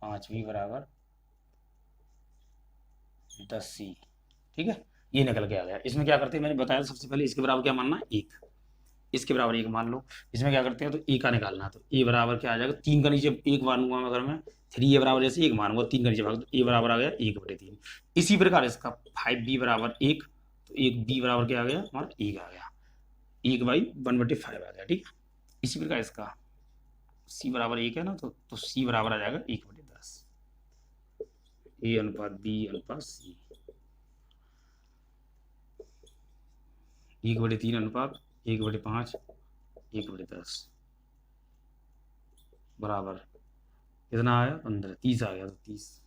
[SPEAKER 1] 5B बराबर 10C, ठीक है। ये निकल के आ गया। इसमें क्या करते हैं, मैंने बताया सबसे पहले इसके बराबर क्या मानना है 1, इसके बराबर 1 मान लो। इसमें क्या करते हैं, तो ए का निकालना है, तो ए बराबर क्या आ जाएगा, 3 का नीचे 1 मानूंगा मैं, अगर मैं 3 ए बराबर जैसे 1 मानूंगा, 3 का नीचे भाग, तो ए बराबर आ गया 1/3। इसी प्रकार इसका 5b बराबर 1, तो 1b बराबर क्या आ गया हमारा 1 आ गया, 1/1/5 आ गया, ठीक है। इसी प्रकार इसका c बराबर 1 है ना, तो c बराबर आ जाएगा 1/10, ए अनुपात बी अनुपात सी, 1/3 अनुपात 1/5 1/10 बराबर कितना आया 15, 30 आ गया, तो 30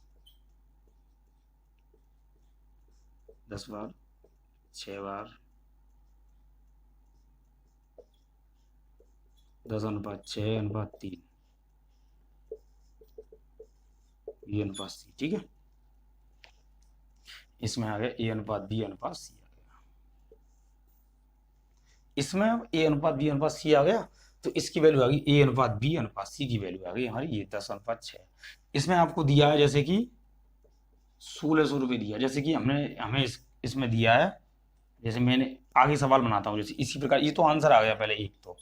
[SPEAKER 1] 10 बार 6 बार 10/6/3 बी अनुपात सी, ठीक है। इसमें आ गया ए अनुपात बी अनुपात सी आ गया, इसमें ए अनुपात बी अनुपात सी आ गया, तो इसकी वैल्यू आ गई ए अनुपात बी अनुपात सी की वैल्यू आ गई हमारी ये 10/6। इसमें आपको दिया है जैसे कि 1600 रुपये दिया, जैसे कि हमें इसमें दिया है, जैसे मैंने आगे सवाल बनाता हूँ, जैसे इसी प्रकार ये तो आंसर आ गया पहले एक, तो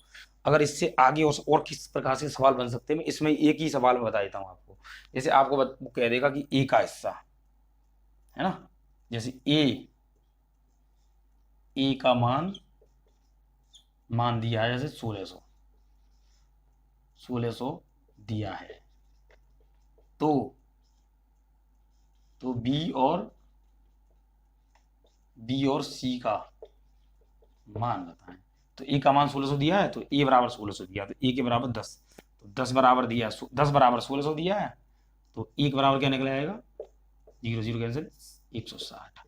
[SPEAKER 1] अगर इससे आगे और किस प्रकार से सवाल बन सकते हैं, मैं इसमें एक ही सवाल में बता देता हूँ आपको। जैसे आपको वो कह देगा कि ए का हिस्सा है ना, जैसे ए का मान दिया है जैसे 1600 दिया है, तो बी और सी का मान बताएं। तो ए का मान 1600 दिया है, तो ए बराबर 1600 दिया, तो ए के बराबर 10, तो 10 बराबर दिया, 10 बराबर 1600 दिया है, तो ए के बराबर क्या निकल आएगा, 0 0 कैंसिल 160।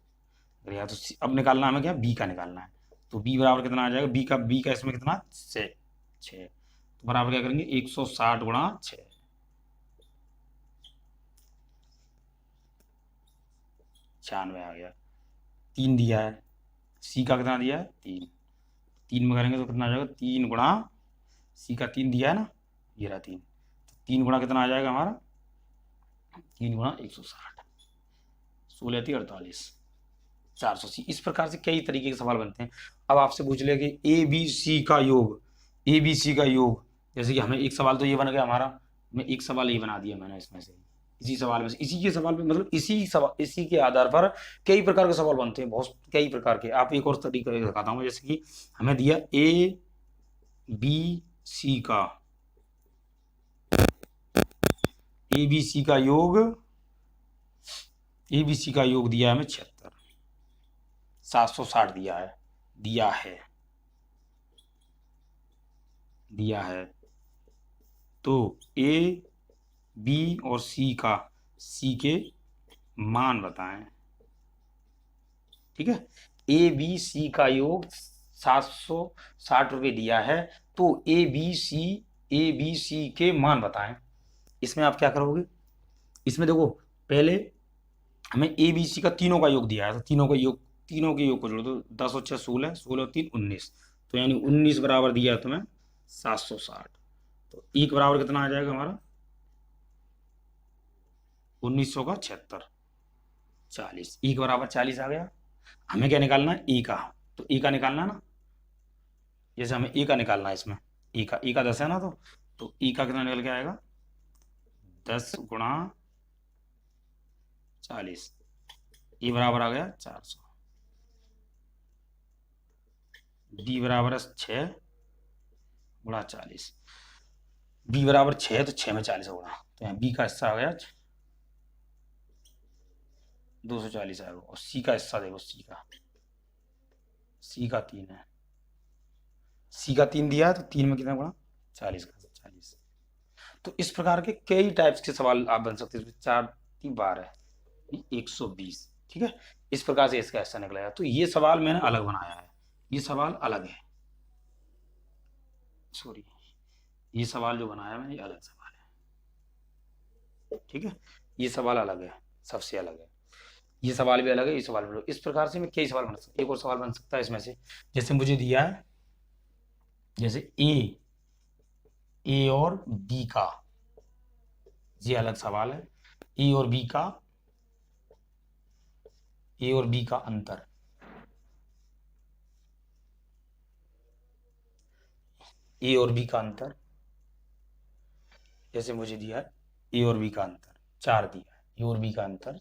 [SPEAKER 1] अरे यार, तो अब निकालना हमें क्या, बी का निकालना है, तो बी बराबर कितना आ जाएगा, बी का इसमें कितना 6, तो बराबर क्या करेंगे 160 गुणा 6, 96 आ गया। 3 दिया है, सी का कितना दिया है 3, 3 में करेंगे तो कितना आ जाएगा 3 गुणा सी का 3 दिया है ना, ये रहा 3, तो 3 गुणा कितना आ जाएगा हमारा 3 गुणा 160, 16×3 = 480। इस प्रकार से कई तरीके के सवाल बनते हैं। अब आपसे पूछ ले कि ए बी सी का योग, जैसे कि हमें एक सवाल तो ये बन गया हमारा, मैं एक सवाल ये बना दिया मैंने इसमें से, इसी सवाल में से, इसी के सवाल पे, मतलब इसी के आधार पर कई प्रकार के सवाल बनते हैं, बहुत कई प्रकार के। आप एक और तरीका दिखाता हूँ, जैसे कि हमें दिया ए बी सी का योग दिया है हमें 76, 760 दिया है, तो ए बी और सी के मान बताएं, ठीक है। ए बी सी का योग 760 रुपये दिया है, तो ए बी सी के मान बताएं। इसमें आप क्या करोगे, इसमें देखो पहले हमें ए बी सी का तीनों का योग दिया है, तो तीनों के योग को जोड़ो, तो 10 और 6 16, 16 और 3 19, तो यानी 19 बराबर दिया है तुम्हें 760, तो एक बराबर कितना आ जाएगा हमारा 1900 का 76, 40, एक बराबर 40 आ गया। हमें क्या निकालना है ए का, तो ए का निकालना ना, जैसे हमें ए का निकालना है, इसमें ए का 10 है ना, तो ए का कितना निकल के आएगा 10 गुणा 40, ए बराबर आ गया 400, डी बराबर है 6 गुणा 40, बी बराबर 6, तो 6 में 40 गुणा, तो यहाँ बी का हिस्सा आ गया 240 आएगा, और सी का हिस्सा देखो, सी का 3 है, सी का 3 दिया है, तो 3 में कितना गुणा 40 का 40। तो इस प्रकार के कई टाइप्स के सवाल आप बन सकते हैं, 4 3 12 120, ठीक है। इस प्रकार से इसका हिस्सा निकलेगा। तो ये सवाल मैंने अलग बनाया है, ये सवाल अलग है, सॉरी, ये सवाल जो बनाया मैंने ये अलग सवाल है, ठीक है। ये सवाल अलग है, सबसे अलग है, ये सवाल भी अलग है, ये सवाल भी अलग। इस प्रकार से मैं कई सवाल बना सकता, एक और सवाल बन सकता है इसमें से, जैसे मुझे दिया है, जैसे ए और बी का, ये अलग सवाल है, ए और बी का अंतर, ए और बी का अंतर, जैसे मुझे दिया है ए और बी का अंतर 4 दिया है, ए और बी का अंतर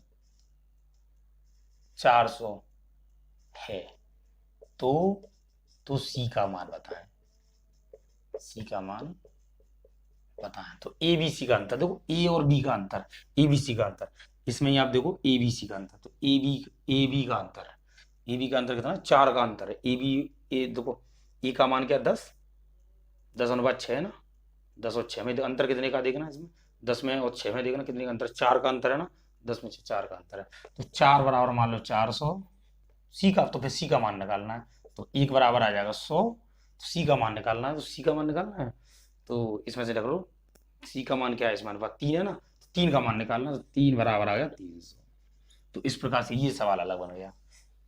[SPEAKER 1] 400 है, तो सी का मान बताएं, सी का मान बताएं। तो ए बी सी का अंतर देखो, ए और बी का अंतर, ए बी सी का अंतर, इसमें ही आप देखो ए बी सी का अंतर, तो ए बी का अंतर है, ए बी का अंतर कितना, 4 का अंतर है। ए बी, ए देखो ए का मान क्या, 10 10/6 है ना, 10 और 6 में अंतर कितने का देखना इसमें, 10 में और 6 में देखना कितने का अंतर, 4 का अंतर है ना, 10 में 6 4 का अंतर है। तो 4 बराबर मान लो 400, सी का, तो फिर सी का मान निकालना है, तो 1 बराबर आ जाएगा 100, सी का मान निकालना है, तो सी का मान निकालना है, तो इसमें से रख लो सी का मान क्या है, इसमें 3 है ना, तो 3 का मान निकालना, तो 3 बराबर आ गया 300। तो इस प्रकार से ये सवाल अलग बन गया।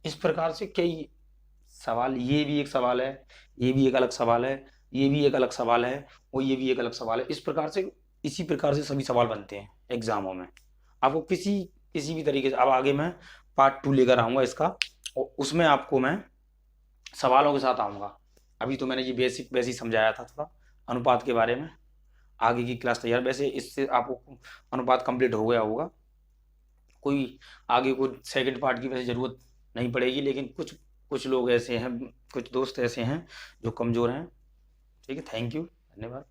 [SPEAKER 1] इस प्रकार से कई सवाल, ये भी एक सवाल है, ये भी एक अलग सवाल है, ये भी एक अलग सवाल है, और ये भी एक अलग सवाल है। इस प्रकार से, इसी प्रकार से सभी सवाल बनते हैं एग्जामों में। आपको किसी किसी भी तरीके से, अब आगे मैं पार्ट 2 लेकर आऊंगा इसका, और उसमें आपको मैं सवालों के साथ आऊंगा। अभी तो मैंने ये बेसिक बेसिक समझाया था थोड़ा अनुपात के बारे में, आगे की क्लास तैयार, वैसे इससे आपको अनुपात कंप्लीट हो गया होगा, कोई आगे कोई सेकंड पार्ट की वैसे ज़रूरत नहीं पड़ेगी, लेकिन कुछ कुछ लोग ऐसे हैं, कुछ दोस्त ऐसे हैं जो कमज़ोर हैं। ठीक है, थैंक यू, धन्यवाद।